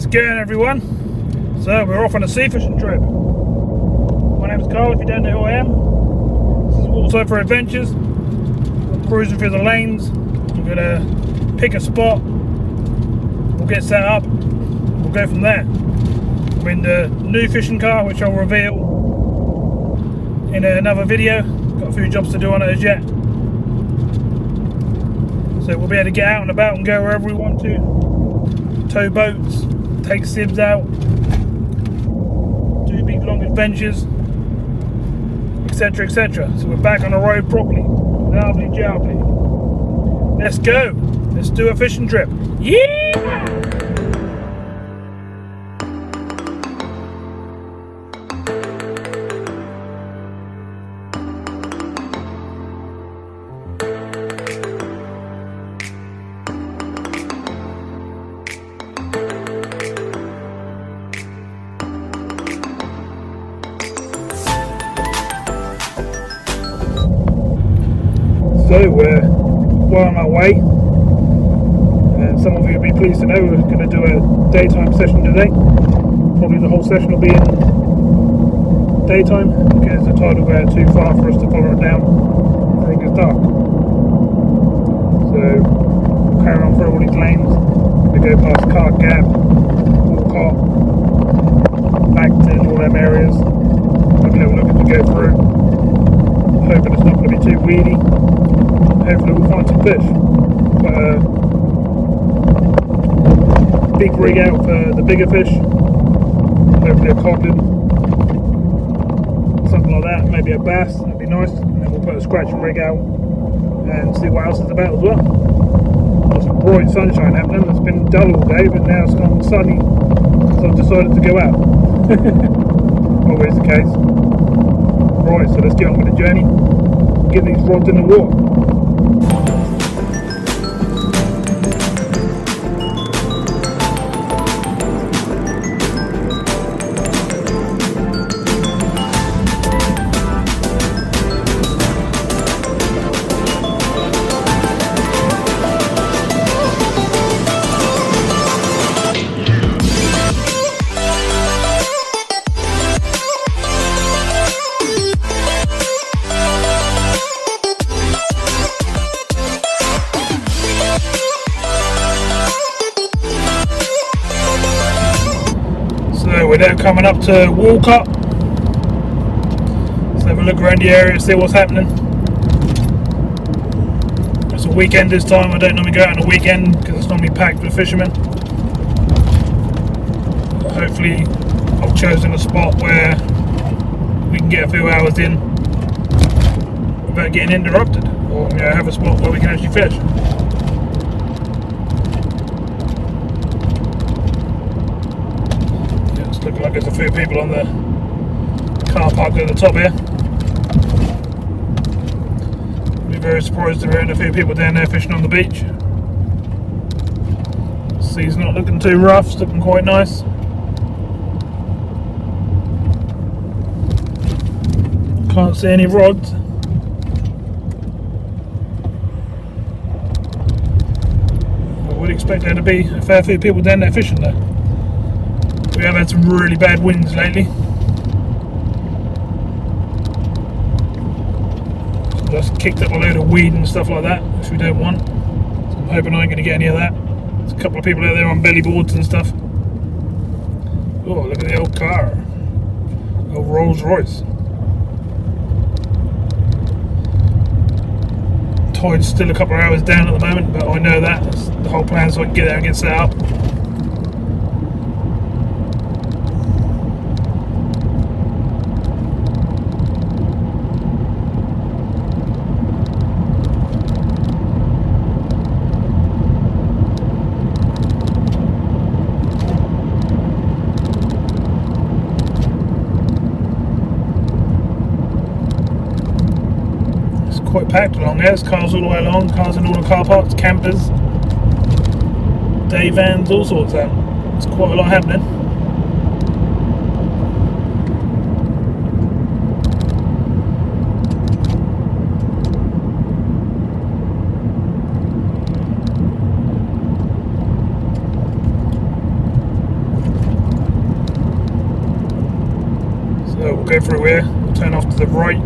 How's it going, everyone? So we're off on a sea fishing trip. My name's Carl, if you don't know who I am. This is Waterside Adventures. I'm cruising through the lanes. I'm gonna pick a spot. We'll get set up. We'll go from there. I'm in the new fishing car, which I'll reveal in another video. Got a few jobs to do on it as yet. So we'll be able to get out and about and go wherever we want to. Tow boats, take sibs out, do big long adventures, etc, etc. So we're back on the road properly. Lovely jubbly. Let's go. Let's do a fishing trip. Yeah! So we're well on our way, and some of you will be pleased to know we're going to do a daytime session today. Probably the whole session will be in daytime because the tide will go too far for us to follow it down before it gets dark. So we'll carry on through all these lanes. We go past Cart Gap, Walcott, Acton, all them areas. Maybe we're looking to go through. Hoping it's not going to be too weedy. Hopefully we'll find some fish. But big rig out for the bigger fish. Hopefully a codlin, something like that. Maybe a bass. That'd be nice. And then we'll put a scratching rig out and see what else is about as well. Got some bright sunshine happening. It's been dull all day, but now it's gone sunny, so I've decided to go out. Always the case. Right, so let's get on with the journey. Get these rods in the water. We're now coming up to Walcott. Let's have a look around the area, see what's happening. It's a weekend this time. I don't normally go out on a weekend because it's normally packed with fishermen. But hopefully I've chosen a spot where we can get a few hours in without getting interrupted, or have a spot where we can actually fish. Looking like there's a few people on the car park at the top here. I'll be very surprised if there aren't a few people down there fishing on the beach. Sea's not looking too rough, it's looking quite nice. Can't see any rods. I would expect there to be a fair few people down there fishing though. We have had some really bad winds lately. So that's kicked up a load of weed and stuff like that, which we don't want. So I'm hoping I ain't going to get any of that. There's a couple of people out there on belly boards and stuff. Oh, look at the old car. Old Rolls Royce. Tide's still a couple of hours down at the moment, but I know that. That's the whole plan, so I can get there and get set up. Quite packed along there. There's cars all the way along, cars in all the car parks, campers, day vans, all sorts out. There's quite a lot happening. go through here, turn off to the right,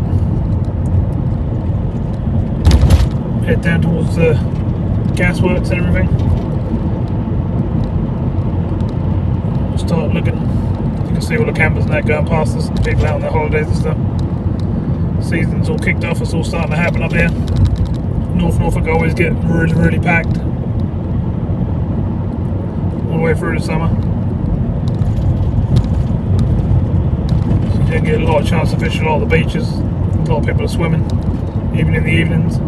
head down towards the gasworks and everything. Start looking. You can see all the campers and that going past us, people out on their holidays and stuff. Season's all kicked off, it's all starting to happen up here. Norfolk always get really packed all the way through the summer. So you don't get a lot of chance to fish a lot of the beaches. A lot of people are swimming, even in the evenings.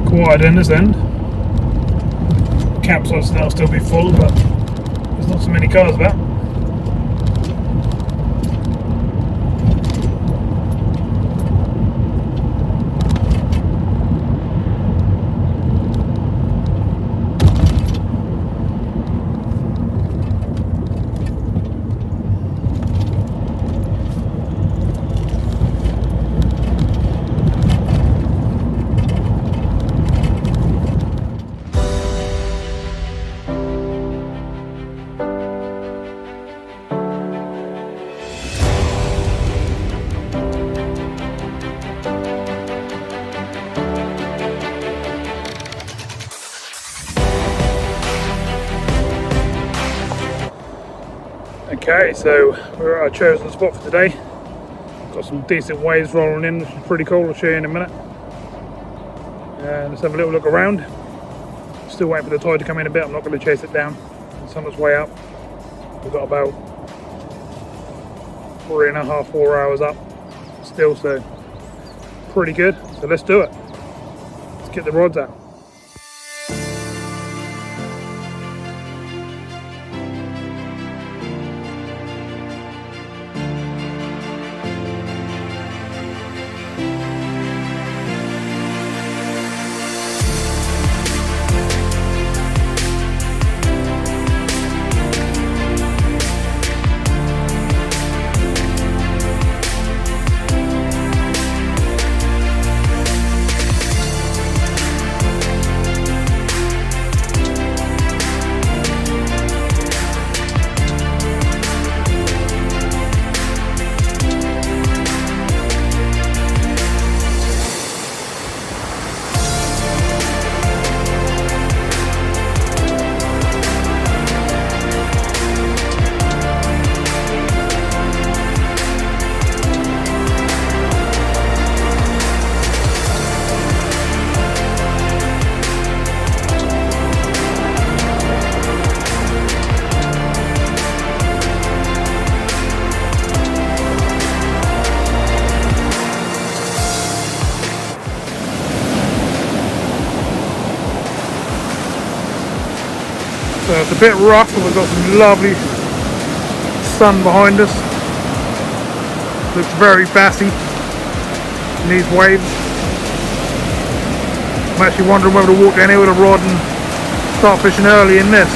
Quiet in this end. Campsites now still be full, but there's not so many cars about. Okay, so we're at our chosen spot for today. Got some decent waves rolling in, which is pretty cool. I'll show you in a minute. And let's have a little look around. Still waiting for the tide to come in a bit. I'm not going to chase it down. The sun is way up. We've got about 3.5, 4 hours up still, so pretty good. So let's do it. Let's get the rods out. So it's a bit rough, but we've got some lovely sun behind us. Looks very bassy in these waves. I'm actually wondering whether to walk down here with a rod and start fishing early in this,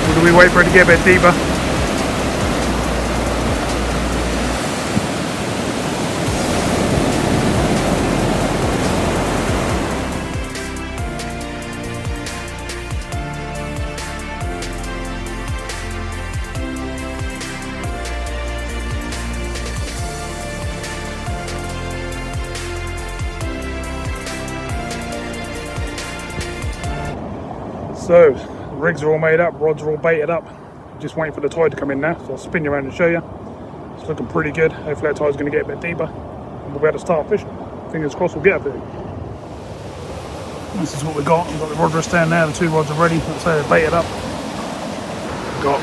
or do we wait for it to get a bit deeper? So, the rigs are all made up, rods are all baited up. Just waiting for the tide to come in now, so I'll spin you around and show you. It's looking pretty good. Hopefully that tide's going to get a bit deeper and we'll be able to start fishing. Fingers crossed we'll get up there. This is what we got. We've got the rod rest down now, the two rods are ready. Let's say they're baited up. We've got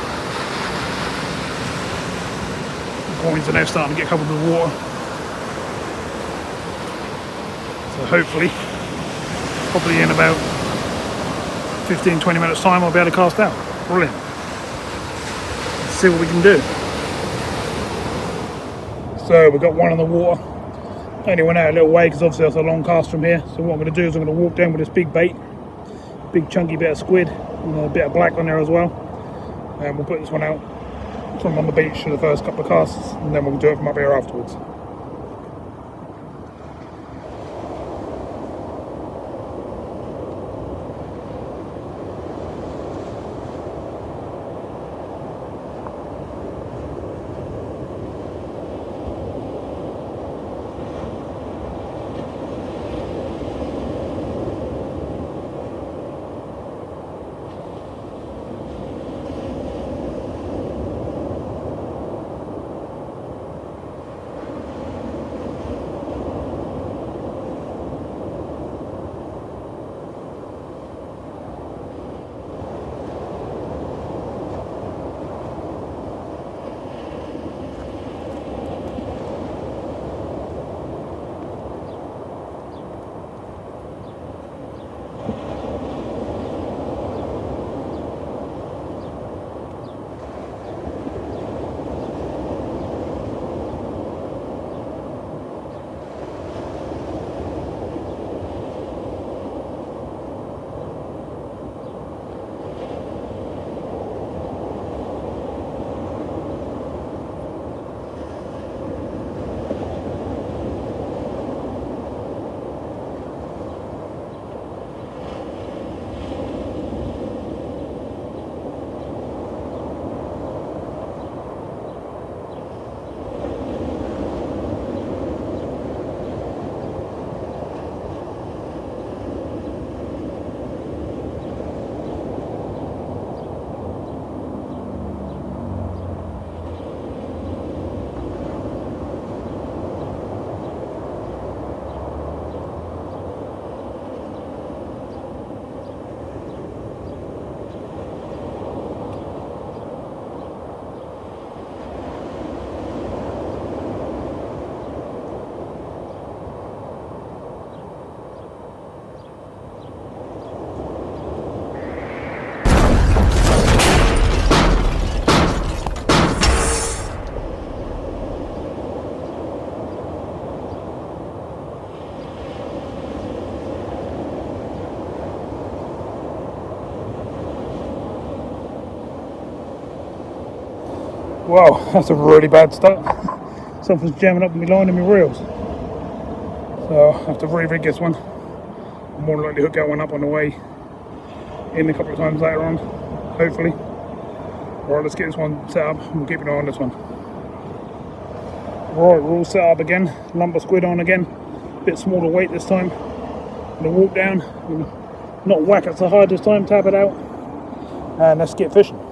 the points are now starting to get covered with water. So hopefully, probably in about 15-20 minutes time, I'll be able to cast out. Brilliant. Let's see what we can do. So we've got one on the water. Only went out a little way because obviously that's a long cast from here. So what I'm going to do is I'm going to walk down with this big bait, big chunky bit of squid, and a bit of black on there as well. And we'll put this one out from on the beach for the first couple of casts, and then we'll do it from up here afterwards. Wow, that's a really bad start. Something's jamming up my line and my reels. So I have to re-rig this one. I'll more likely hook that one up on the way in a couple of times later on, hopefully. Alright, let's get this one set up and we'll keep an eye on this one. Right, we're all set up again. Lump squid on again. Bit smaller weight this time. Gonna walk down, not whack it so hard this time, tap it out, and let's get fishing.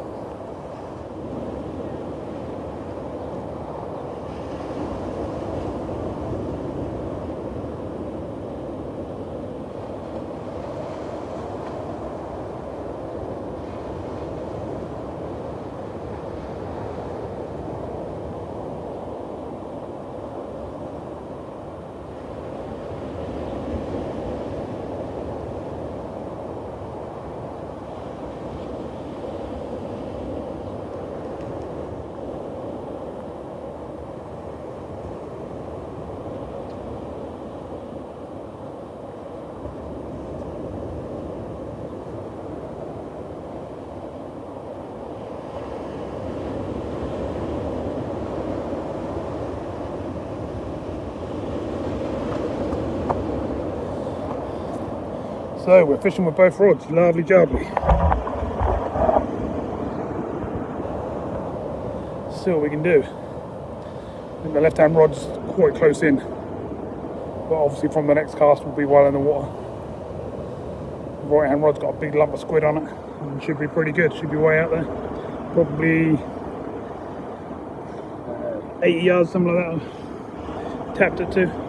So we're fishing with both rods, lovely jubbly. See what we can do. I think the left hand rod's quite close in, but obviously from the next cast we'll be well in the water. The right hand rod's got a big lump of squid on it and should be pretty good, should be way out there. Probably 80 yards, something like that. I've tapped it to.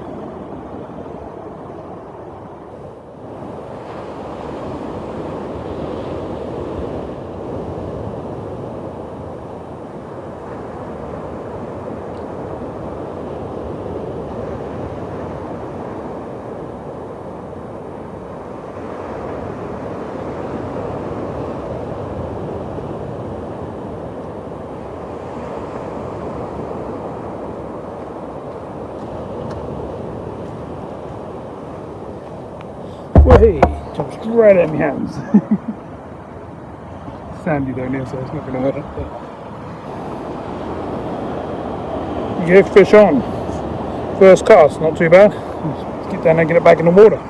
Whee! Jumps right out of my hands. Sandy down here, so it's not going to hurt it. But... yeah, fish on. First cast, not too bad. Let's get down there and get it back in the water.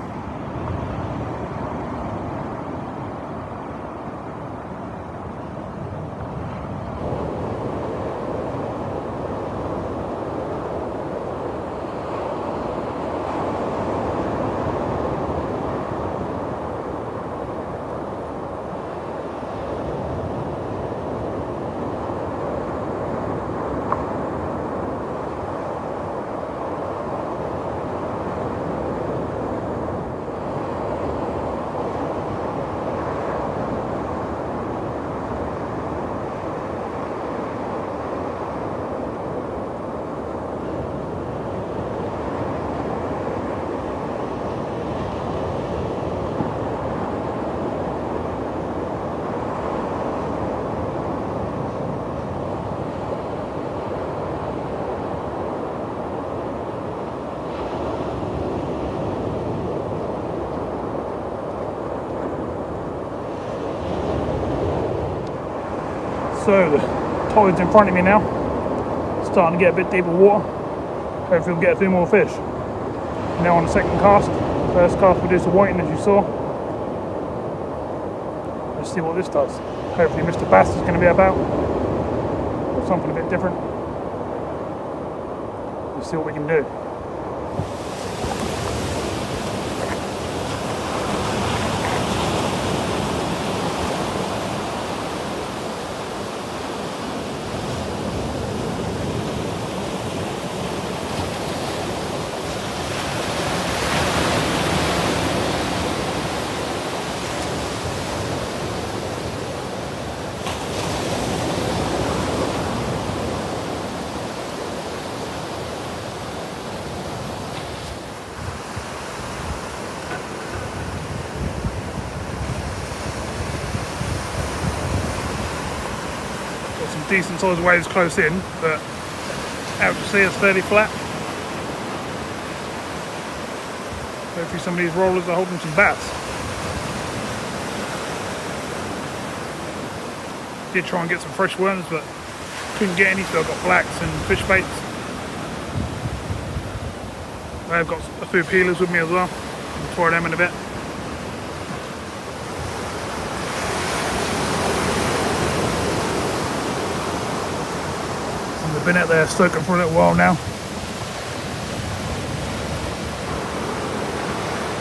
So the tide's in front of me now, starting to get a bit deeper water. Hopefully we'll get a few more fish. Now on the second cast. First cast we do some whiting as you saw. Let's see what this does. Hopefully Mr. Bass is going to be about, or something a bit different. Let's see what we can do. Decent sized waves close in, but out to sea it's fairly flat. Hopefully some of these rollers are holding some bass. Did try and get some fresh worms, but couldn't get any, so I've got blacks and fish baits. I've got a few peelers with me as well. I'll try them in a bit. Been out there soaking for a little while now. I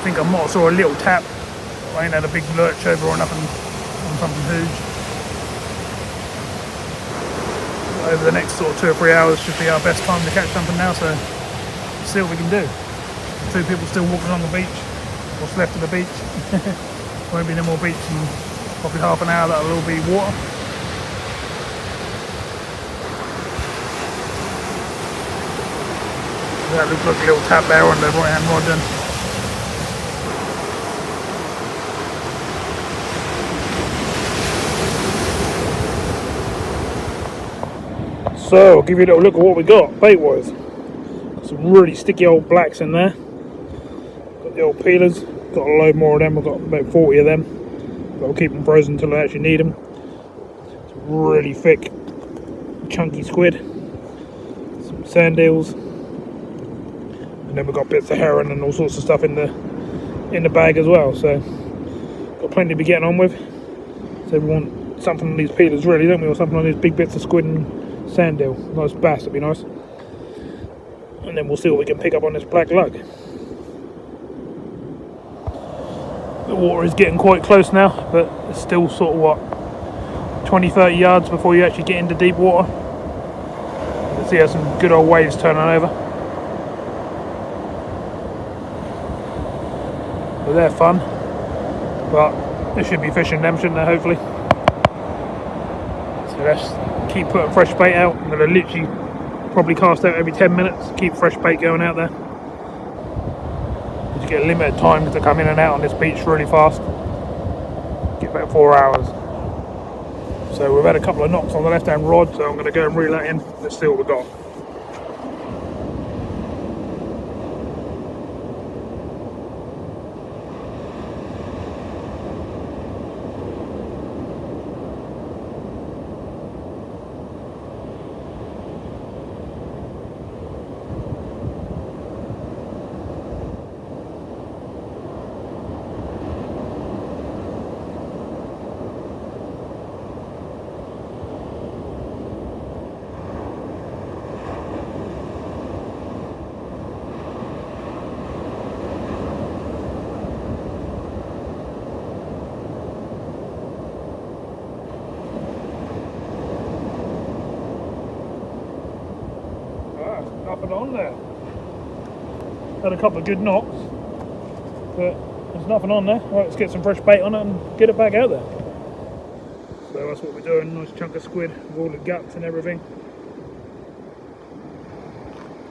think I might have saw a little tap. I ain't had a big lurch over or nothing on something huge. Over the next sort of 2 or 3 hours should be our best time to catch something now, so let's see what we can do. 2 people still walking along the beach. What's left of the beach. Won't be no more beach in probably half an hour, that'll all be water. That looks like a little tap there on the right hand rod then. So I'll give you a little look at what we got bait wise. Got some really sticky old blacks in there. Got the old peelers, got a load more of them, I've got about 40 of them. But I'll keep them frozen until I actually need them. Some really thick, chunky squid, some sand eels. And then we've got bits of herring and all sorts of stuff in the bag as well, so got plenty to be getting on with. So we want something on these peelers really, don't we, or something on these big bits of squid and sand eel. Nice bass, that'd be nice. And then we'll see what we can pick up on this black lug. The water is getting quite close now, but it's still sort of what, 20-30 yards before you actually get into deep water. You can see how some good old waves turning over. But they're fun, but they should be fishing them, shouldn't they, hopefully. So let's keep putting fresh bait out. I'm going to literally probably cast out every 10 minutes, keep fresh bait going out there. You get a limited time to come in and out on this beach really fast. Get about 4 hours. So we've had a couple of knocks on the left hand rod, so I'm going to go and reel that in. Let's see what we've got. nothing on there. Had a couple of good knocks, but there's nothing on there. Right, let's get some fresh bait on it and get it back out there. So that's what we're doing. Nice chunk of squid with all the guts and everything.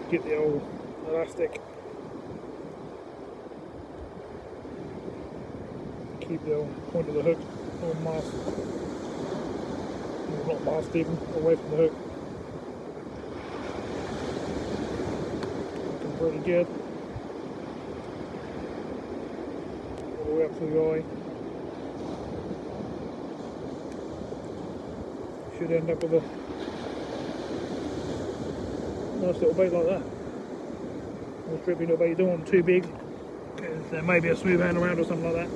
Get the old elastic. Keep the old point of the hook on mast. Well, not mast even, away from the hook. Looking pretty good. All the way up to the eye. Should end up with a nice little bait like that. Nice drippy little bait. You don't want them too big, because there may be a smooth hand around or something like that.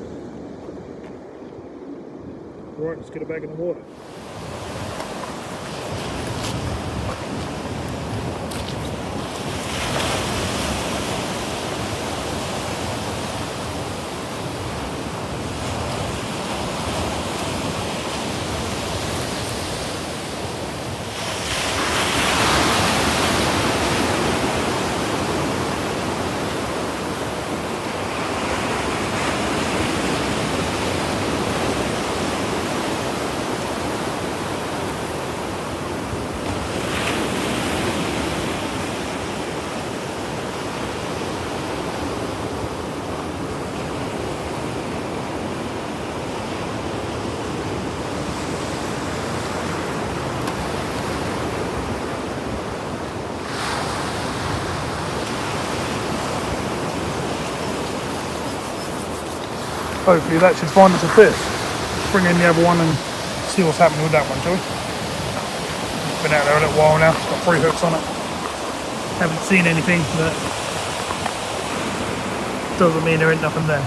Right, let's get it back in the water. Hopefully that should find us a fish. Bring in the other one and see what's happening with that one, shall we? It's been out there a little while now, it's got 3 hooks on it. Haven't seen anything, but doesn't mean there ain't nothing there.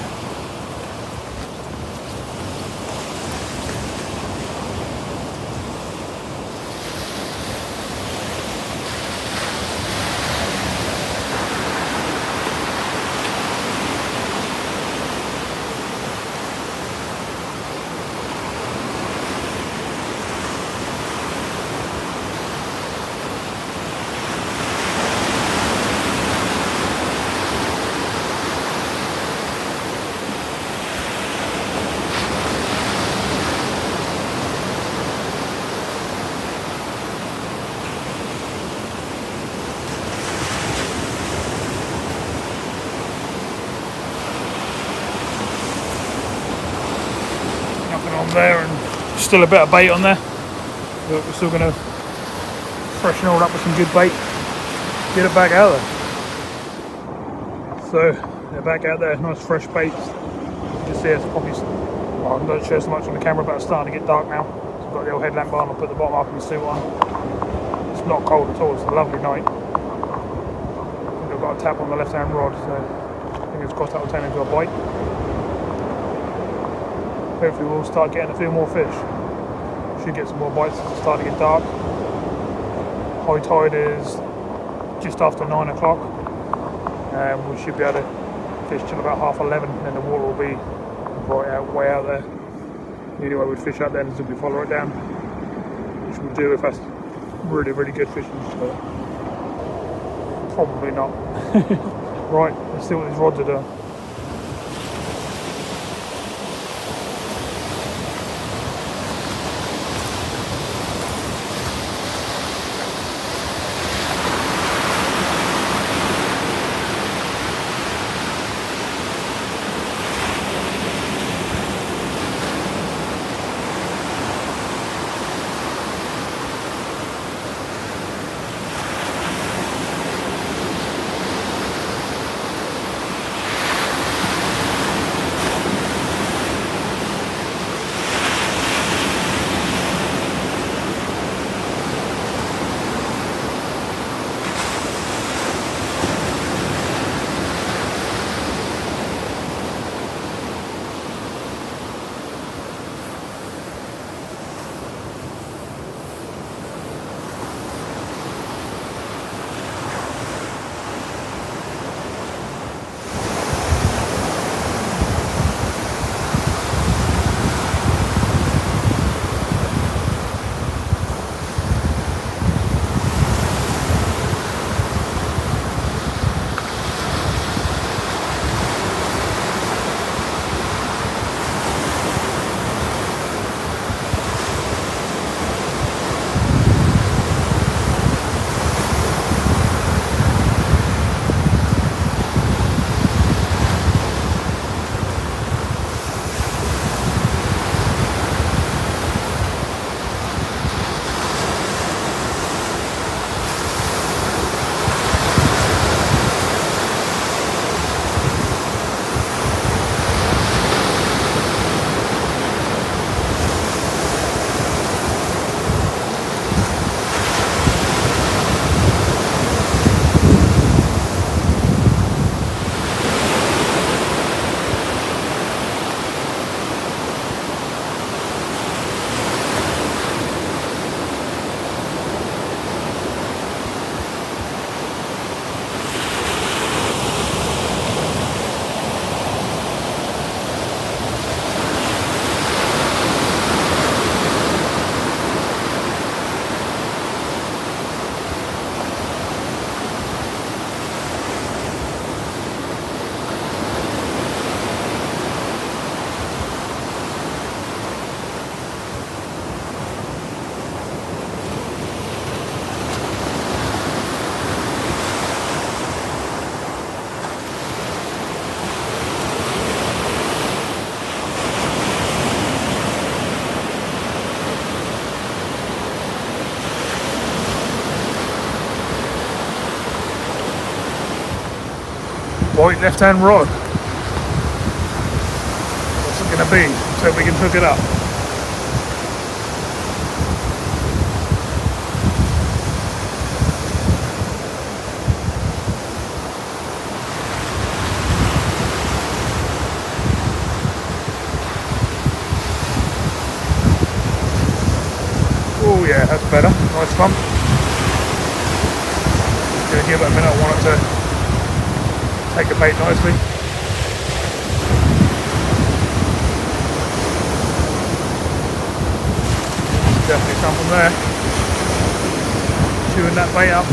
There, and still a bit of bait on there, but we're still going to freshen it all up with some good bait, get it back out there. So they're back out there, nice fresh bait. You can see it's probably, well, I don't show so much on the camera, but it's starting to get dark now. So I've got the old headlamp on, I'll put the bottom up and the suit on. It's not cold at all, it's a lovely night. I think I've got a tap on the left hand rod, so fingers crossed that will turn into a bite. Hopefully we'll start getting a few more fish. Should get some more bites as it's starting to get dark. High tide is just after 9 o'clock. And we should be able to fish till about 11:30, and then the water will be right out, way out there. The only way we'd fish out then is if we follow it down, which we'll do if that's really, really good fishing, but probably not. Right, let's see what these rods are doing. bite, left hand rod. What's it going to be? So we can hook it up. Oh yeah, that's better. Nice fun. Gonna give it a minute. I want it to take a bait nicely. Definitely something there. Chewing that bait up.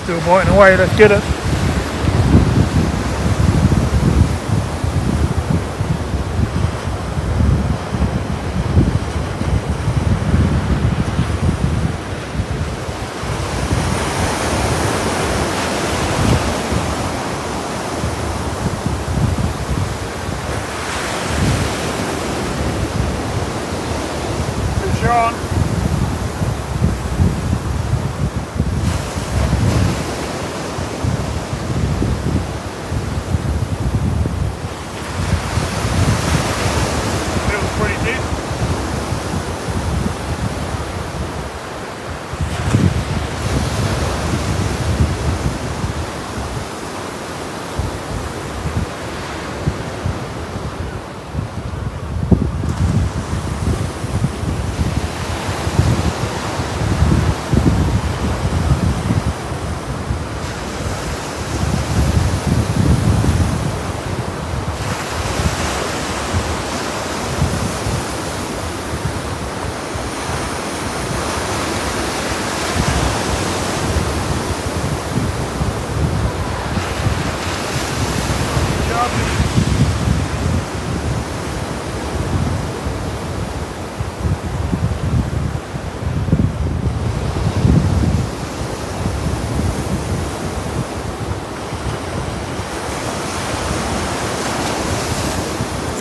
Still biting away, let's get it. Fish on.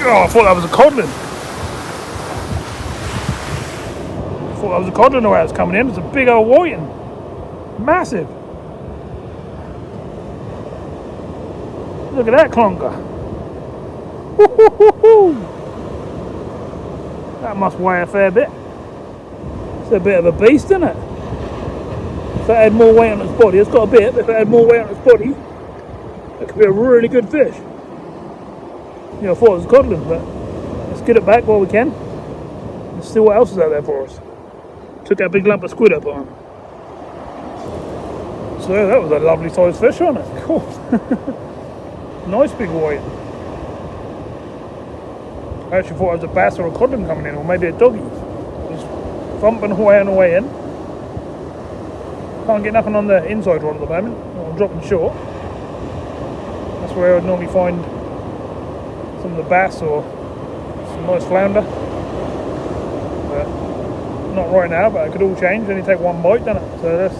Oh, I thought that was a codlin. I thought that was a codlin the way it's coming in. It's a big old whiting. Massive. Look at that clunker. Woo-hoo-hoo-hoo. That must weigh a fair bit. It's a bit of a beast, isn't it? If it had more weight on its body, it's got a bit, but if it had more weight on its body, it could be a really good fish. Yeah, I thought it was codlin, but let's get it back while we can. Let's see what else is out there for us. Took that big lump of squid up on. So that was a lovely sized fish, wasn't it? Cool. Nice big white. I actually thought it was a bass or a codlin coming in, or maybe a doggy. Just thumping away on the way in. Can't get nothing on the inside rod at the moment. I'm dropping short. That's where I'd normally find some of the bass or some nice flounder, but not right now. But it could all change. Only take one bite, doesn't it? So let's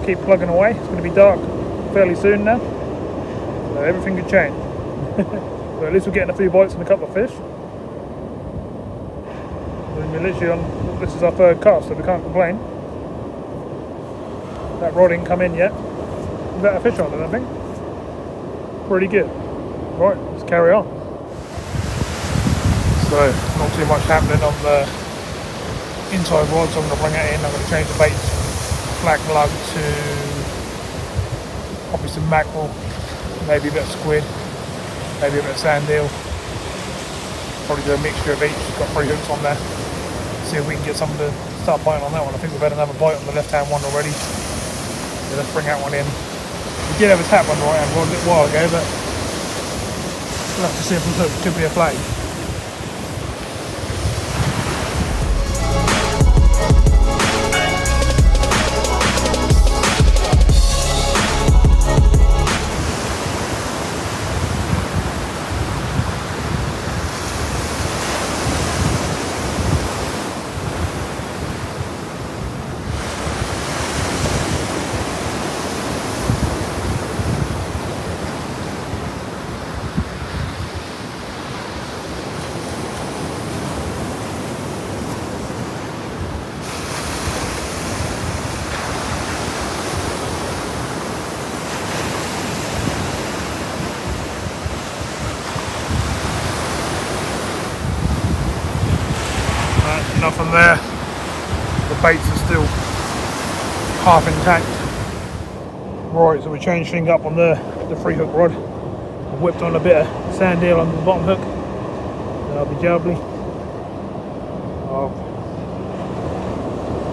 keep plugging away. It's going to be dark fairly soon now, so everything could change. But at least we're getting a few bites and a couple of fish. We're literally on. This is our third cast, so we can't complain. That rod ain't come in yet. We've got a fish on it, I think. Pretty good. Right, let's carry on. So, not too much happening on the inside rod, so I'm going to bring it in. I'm going to change the bait black lug to probably some mackerel, maybe a bit of squid, maybe a bit of sand eel. Probably do a mixture of each. Got 3 hooks on there. See if we can get something to start biting on that one. I think we've had another bite on the left hand one already. So let's bring that one in. We did have a tap on the right hand rod a little while ago, but we'll have to see if it could be a play. there. The baits are still half intact. Right, so we changed things up on the 3-hook rod. I whipped on a bit of sand eel on the bottom hook. That'll be jubbly. I've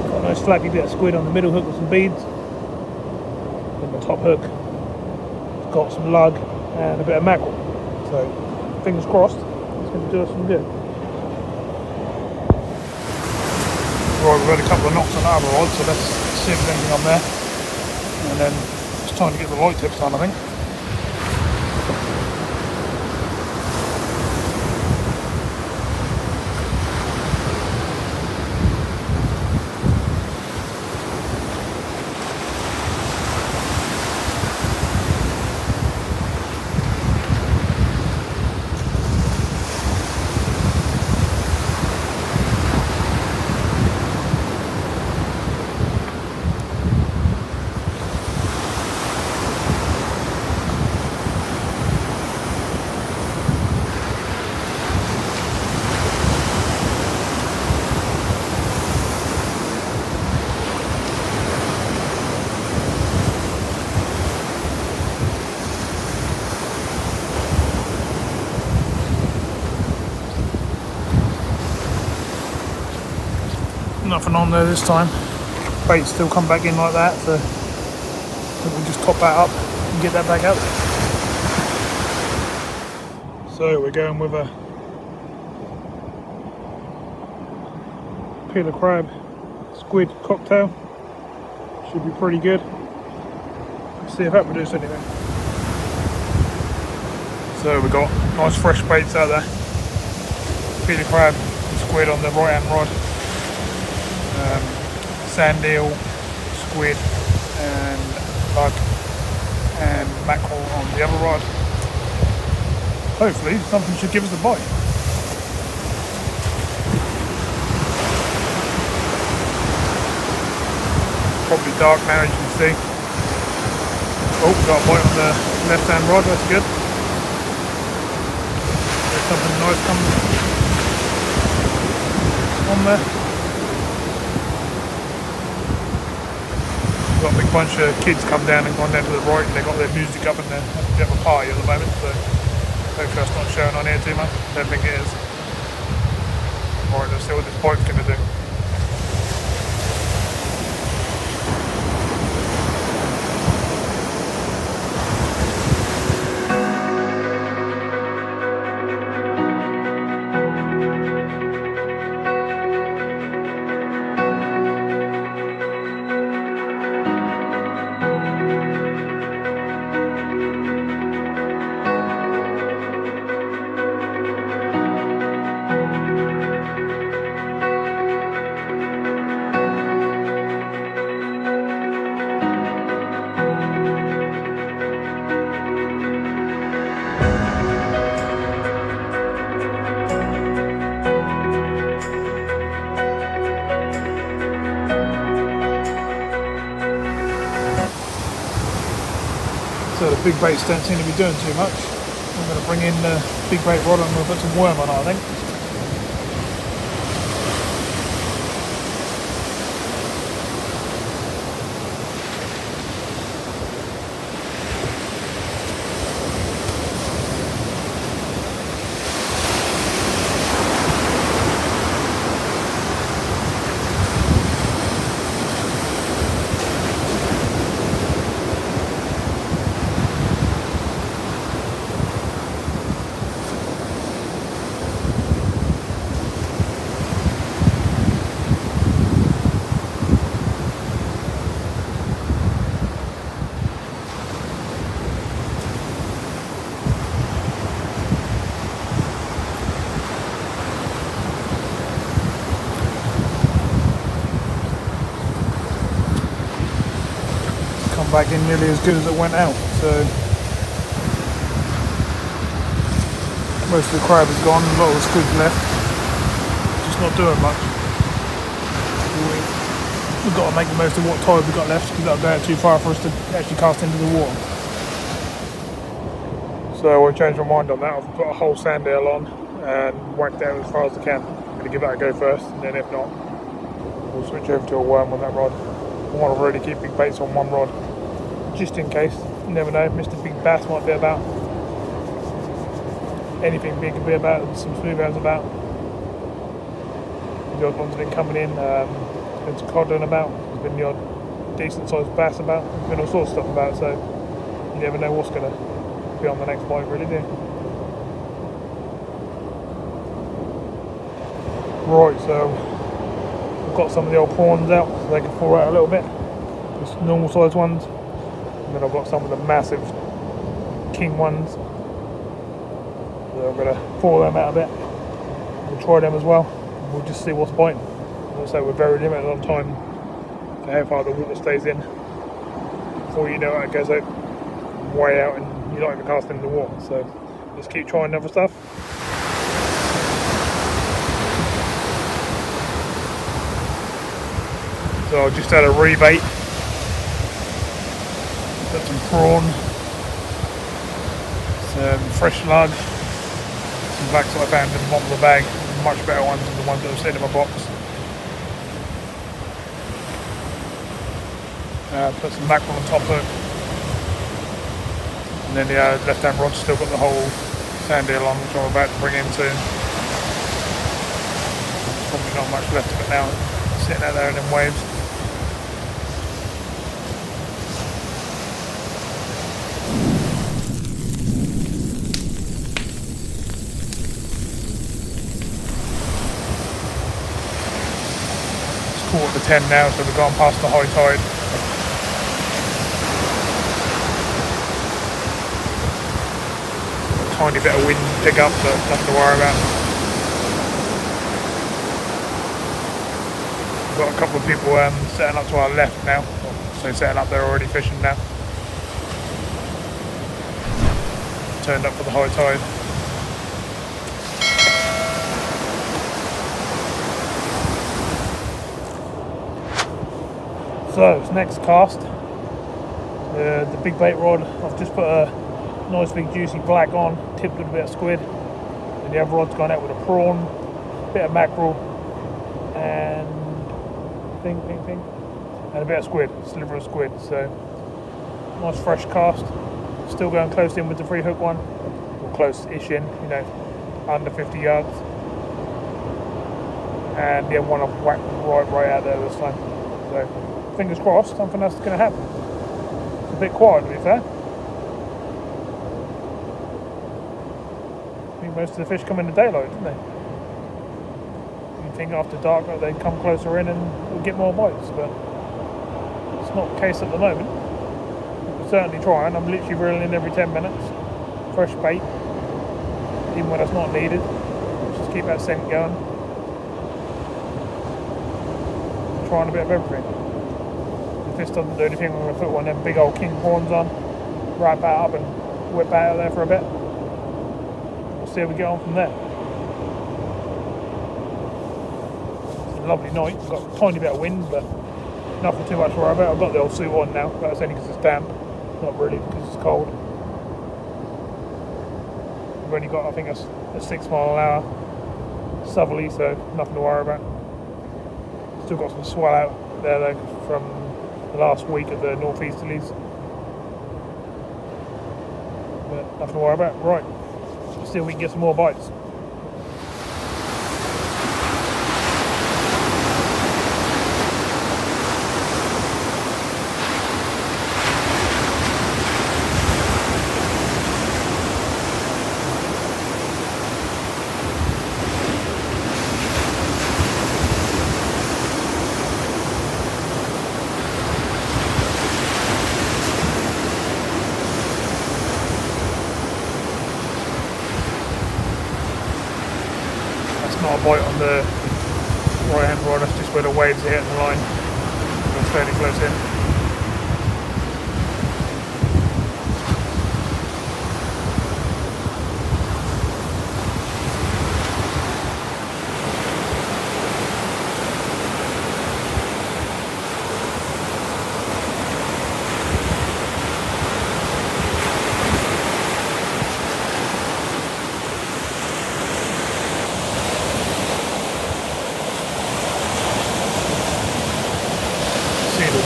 got a nice flappy bit of squid on the middle hook with some beads. Then the top hook has got some lug and a bit of mackerel. So fingers crossed, it's going to do us some good. Right, we've had a couple of knocks on the other rod, so let's see if there's anything on there. And then it's time to get the light tips on, I think. Nothing on there this time. Bait still come back in like that, so I think we'll just top that up and get that back out. So we're going with a peeler crab squid cocktail. Should be pretty good. Let's see if that produces anything. So we've got nice fresh baits out there. Peeler crab and squid on the right hand rod. Sand eel, squid and lug and mackerel on the other rod. Hopefully something should give us a bite. Probably dark now, as you can see. Oh, we got a bite on the left hand rod, that's good. There's something nice coming on there. Got a big bunch of kids come down and gone down to the right, and they've got their music up and they're having a bit of a party at the moment, so hopefully that's not showing on here too much. I don't think it is. Alright, let's see what this bite's going to do. So the big baits don't seem to be doing too much. I'm going to bring in the big bait rod and I'm going to put some worm on it, I think. Back in nearly as good as it went out, so most of the crab is gone, a lot of the squid's left, just not doing much. We've got to make the most of what tide we've got left, because that'll go out too far for us to actually cast into the water. So I changed my mind on that. I've put a whole sand eel on and whacked out as far as I can. I'm going to give that a go first, and then if not, we'll switch over to a worm on that rod. I want to really keep big baits on one rod, just in case. You never know, Mr. Big Bass might be about. Anything big could be about, and some smoothhounds about. The odd ones have been coming in, there's been some codling about, there's been the odd decent sized bass about, there's been all sorts of stuff about, so you never know what's going to be on the next bite, really, do you? Right, so I've got some of the old prawns out so they can fall out a little bit, just normal sized ones, and then I've got some of the massive king ones, so I'm going to thaw them out a bit. We'll try them as well. We'll just see what's biting. Also, we're very limited on time for how far the water stays in. Before you know it, it goes out way out and you're not even casting in the water. So let's keep trying other stuff. So I just had a rebait. Got some prawn, some fresh lug, some blacks that I found in the bottom of the bag. Much better ones than the ones that I've seen in my box. Put some mackerel on top hook, and then the left hand rod's still got the whole sand eel on, which I'm about to bring in soon. Probably not much left of it now, sitting out there in them waves. Quarter to 10 now, so we've gone past the high tide. A tiny bit of wind to pick up, but nothing to worry about. We've got a couple of people setting up to our left now, so setting up, they're already fishing now. Turned up for the high tide. So, next cast, the big bait rod, I've just put a nice big juicy black on, tipped with a bit of squid, and the other rod's gone out with a prawn, bit of mackerel, and and a bit of squid, sliver of squid. So, nice fresh cast, still going close in with the free hook one, or close-ish in, you know, under 50 yards, and the other one I've whacked right out there this time. So, fingers crossed, something else is going to happen. It's a bit quiet, to be fair. I think most of the fish come in the daylight, don't they? You think after dark that they come closer in and we'll get more bites, but it's not the case at the moment. We're certainly trying. I'm literally reeling in every 10 minutes. Fresh bait, even when it's not needed. Just keep that scent going. Trying a bit of everything. If this doesn't do anything, I'm going to put one of them big old king prawns on, wrap that up and whip that out there for a bit. We'll see how we get on from there. It's a lovely night. We've got a tiny bit of wind, but nothing too much to worry about. I've got the old suit on now, but that's only because it's damp, not really because it's cold. We've only got, I think, a 6 mile an hour southerly, so nothing to worry about. Still got some swell out there though from the last week of the northeasterlies, but nothing to worry about. Right, let's see if we can get some more bites. Not a bite on the right hand rod, that's just where the waves are hitting the line. We're fairly close in.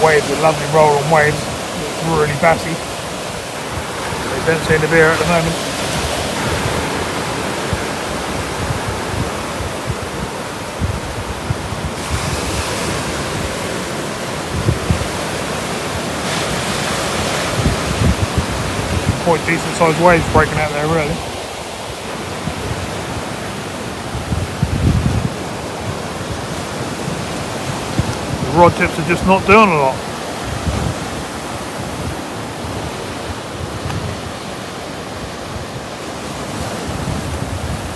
waves are lovely rolling waves. It's really bassy. They don't seem to be here at the moment. Quite decent sized waves breaking out there, really. The rod tips are just not doing a lot.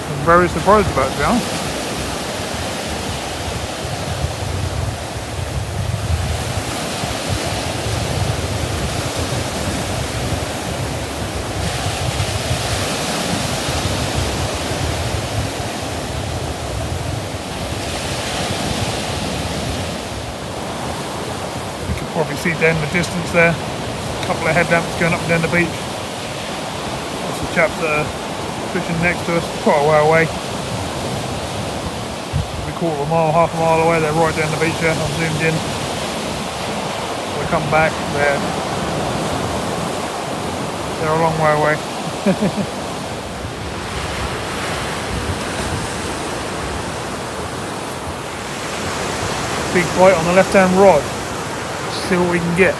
I'm very surprised about it, to be honest. Probably see down the distance there, a couple of headlamps going up and down the beach. There's some chaps that are fishing next to us, quite a way away. Probably quarter of a mile, half a mile away, they're right down the beach here. I'm zoomed in. We come back, they're a long way away. Big bite on the left hand rod. See what we can get.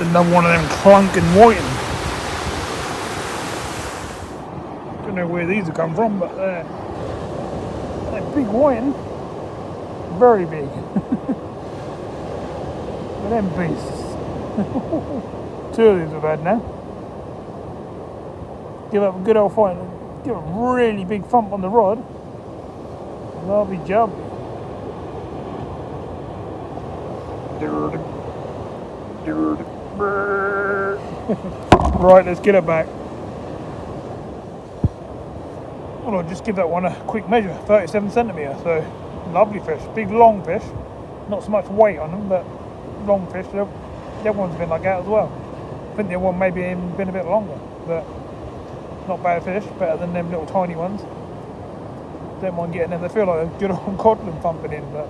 Another one of them clunking whiting. Don't know where these have come from, but they're big whiting. Very big. But them beasts. Two of these we've had now. Give up a good old fight. Give a really big thump on the rod. Lovely job. Right, let's get it back. Well, I'll just give that one a quick measure, 37 centimetre, so lovely fish, big long fish, not so much weight on them, but long fish. The other one's been like that as well. I think the other one maybe even been a bit longer, but not bad fish, better than them little tiny ones. Don't mind getting them, they feel like a good old codlin thumping in, but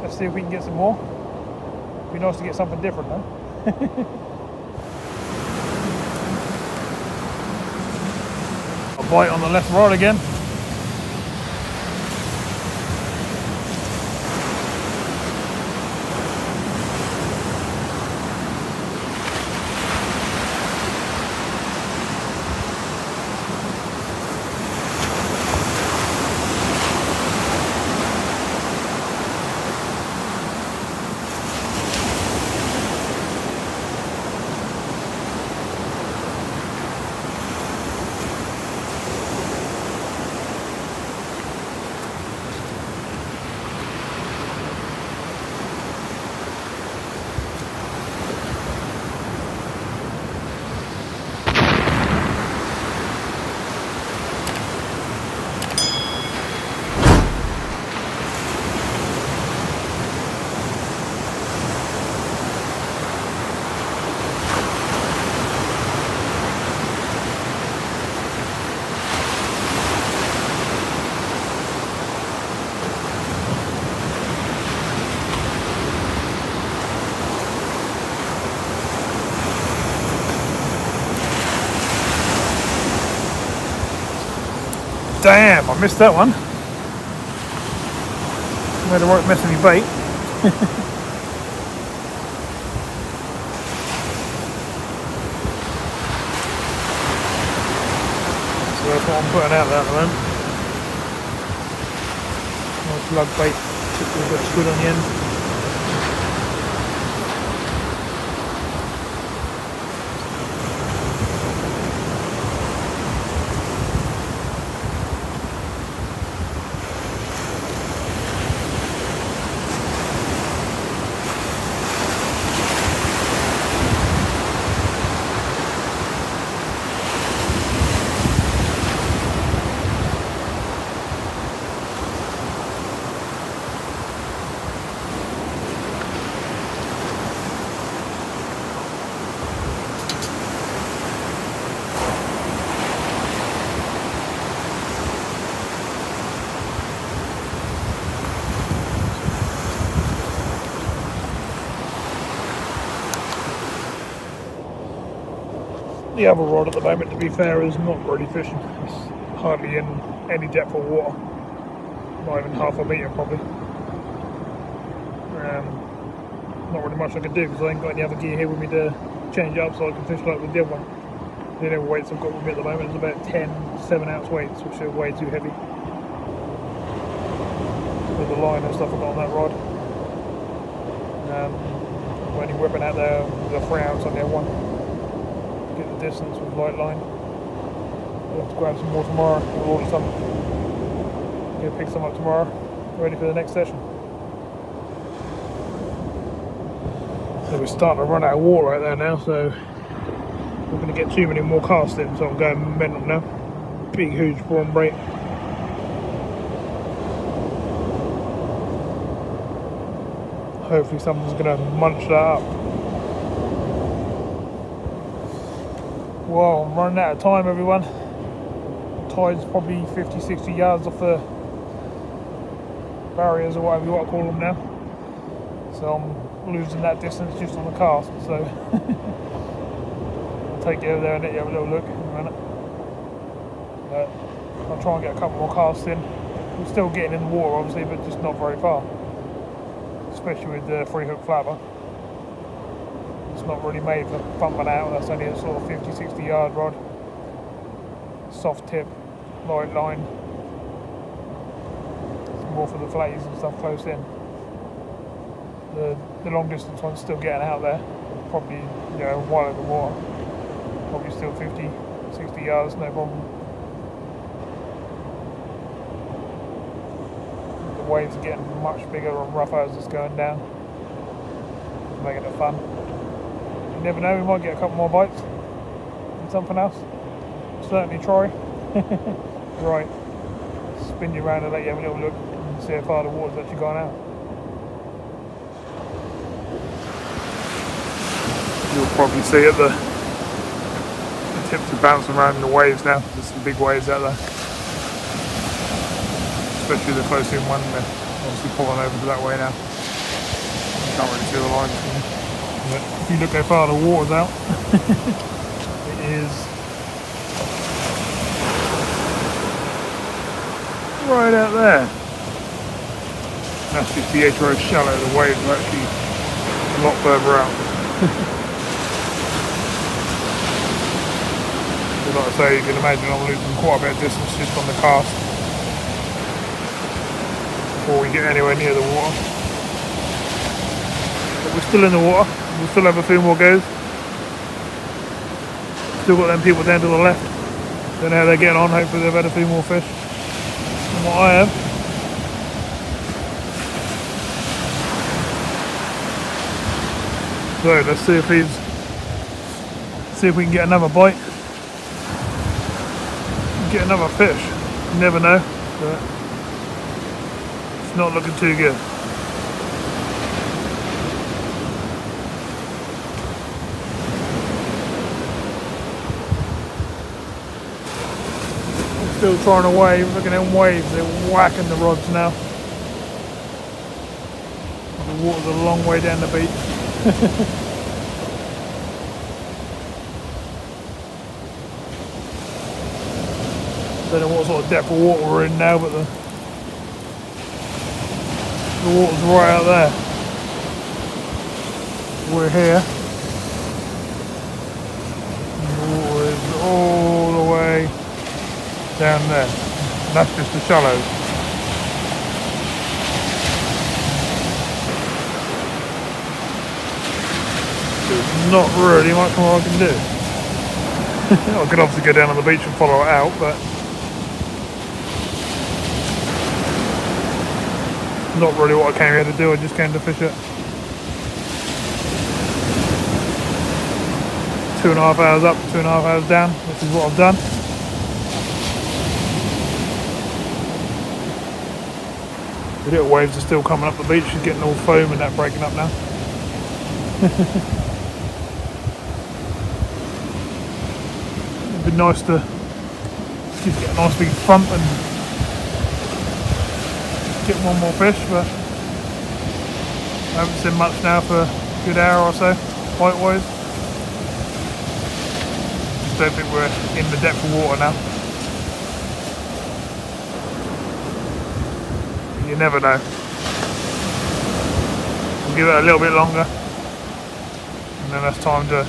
let's see if we can get some more. Be nice to get something different though. A bite on the left rod again. Damn, I missed that one. Made a right mess of your bait. So that's what I'm putting out there at the moment. Nice lug bait, took a bit of squid on the end. The other rod at the moment, to be fair, is not really fishing. It's hardly in any depth of water. Not even half a metre probably. Not really much I can do because I ain't got any other gear here with me to change up so I can fish like with the other one. The only weights I've got with me at the moment is about 10 7-ounce weights, which are way too heavy. With the line and stuff I've got on that rod. I'm only whipping out there with a 3-ounce on the other one. Get the distance with light line. I'll have to grab some more tomorrow. I'll order some. Go pick some up tomorrow. Ready for the next session. So we're starting to run out of water right there now, so we're going to get too many more casts in, so I'm going mental now. Big huge prawn break. Hopefully someone's going to munch that up. Well, I'm running out of time, everyone. Tide's probably 50-60 yards off the barriers or whatever you want to call them now. So I'm losing that distance just on the cast. So I'll take you over there and let you have a little look in a minute. But I'll try and get a couple more casts in. I'm still getting in the water, obviously, but just not very far. Especially with the 3-hook flapper. It's not really made for pumping out. That's only a sort of 50-60 yard rod. Soft tip, light line. It's more for the flays and stuff close in. The long distance one's still getting out there. Probably, you know, while over water. Probably still 50-60 yards, no problem. The waves are getting much bigger and rougher as it's going down. It's making it fun. You never know, we might get a couple more bites and something else. Certainly try. Right, spin you around and let you have a little look and see how far the water's actually gone out. You'll probably see it, the tips are bouncing around in the waves now. There's some big waves out there. Especially the close in one, they're obviously pulling over to that way now. You can't really see the lines. But if you look how far the water's out, it is right out there. That's just the edge where it's shallow, the waves are actually a lot further out. But like I say, you can imagine I'm losing quite a bit of distance just on the cast before we get anywhere near the water. But we're still in the water. We'll still have a few more goes. Still got them people down to the left. Don't know how they're getting on. Hopefully they've had a few more fish than what I have. So let's see if we can get another bite. Get another fish. You never know. But it's not looking too good. Still trying to wave, look at them waves, they're whacking the rods now. The water's a long way down the beach. Don't know what sort of depth of water we're in now, but the water's right out there. We're here. And the water is all the way down there. And that's just the shallows. There's not really much more I can do. I could obviously go down on the beach and follow it out, but not really what I came here to do. I just came to fish it. 2.5 hours up, 2.5 hours down. This is what I've done. The little waves are still coming up the beach. She's getting all foam and that breaking up now. It'd be nice to just get a nice big thump and get one more fish, but I haven't seen much now for a good hour or so, bite-wise. Just don't think we're in the depth of water now. You never know. We'll give it a little bit longer, and then that's time to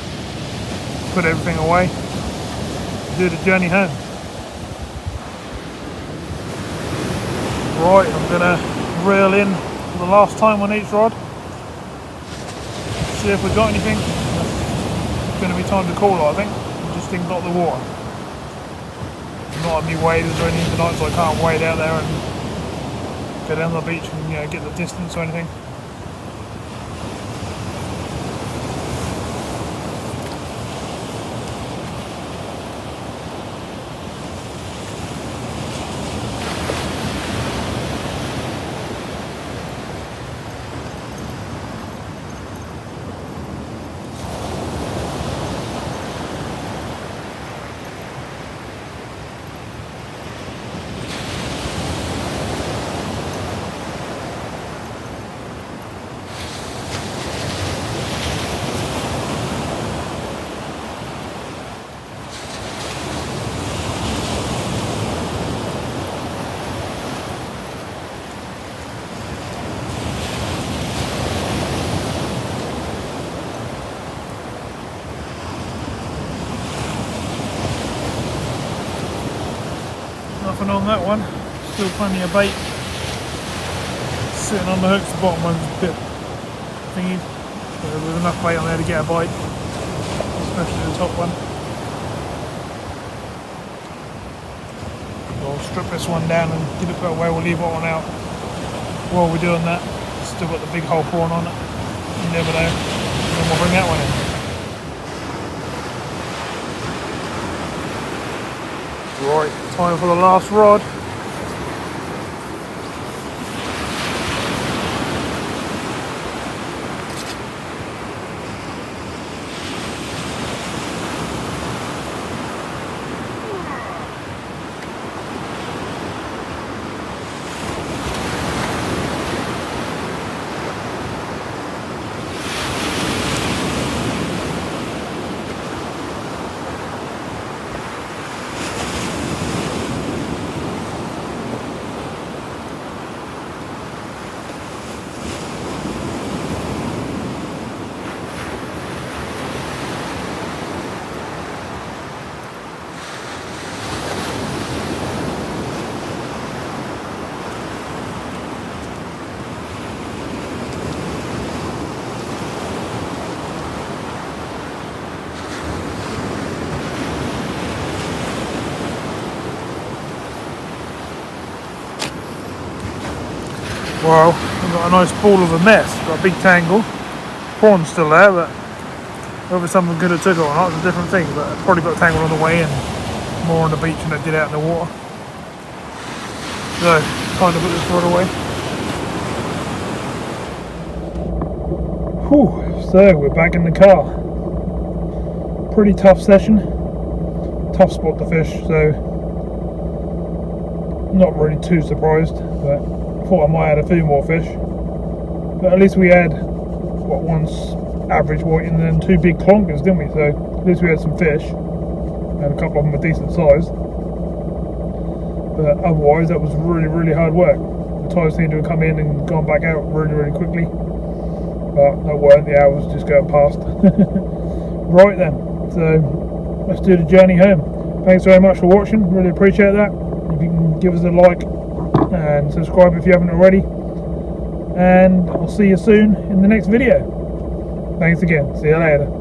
put everything away and do the journey home. Right, I'm going to reel in for the last time on each rod. See if we've got anything. It's going to be time to call it, I think. I just think not the water. I'm not on any waders or anything tonight, so I can't wade out there and go down the beach and get the distance or anything. Nothing on that one. Still plenty of bait sitting on the hooks. The bottom one's a bit thingy. There's enough bait on there to get a bite, especially the top one. I'll strip this one down and get it put away. We'll leave that one out while we're doing that. Still got the big whole prawn on it. You never know. And then we'll bring that one in. Right, time for the last rod. Well, we've got a nice ball of a mess. Got a big tangle. Prawn's still there, but whether someone could have took it or not is a different thing. But I probably got tangled on the way in, more on the beach than I did out in the water. So, time to put this rod away. Whew, so we're back in the car. Pretty tough session. Tough spot to fish, so not really too surprised, but thought I might have a few more fish, but at least we had one's average weight and then two big clonkers, didn't we? So at least we had some fish and a couple of them were decent size. but otherwise that was really hard work. The tyres seemed to have come in and gone back out really quickly, but no weren't, the hours just going past. Right then, so let's do the journey home. Thanks very much for watching, really appreciate that. If you can give us a like and subscribe if you haven't already, and I'll see you soon in the next video. Thanks again, see you later.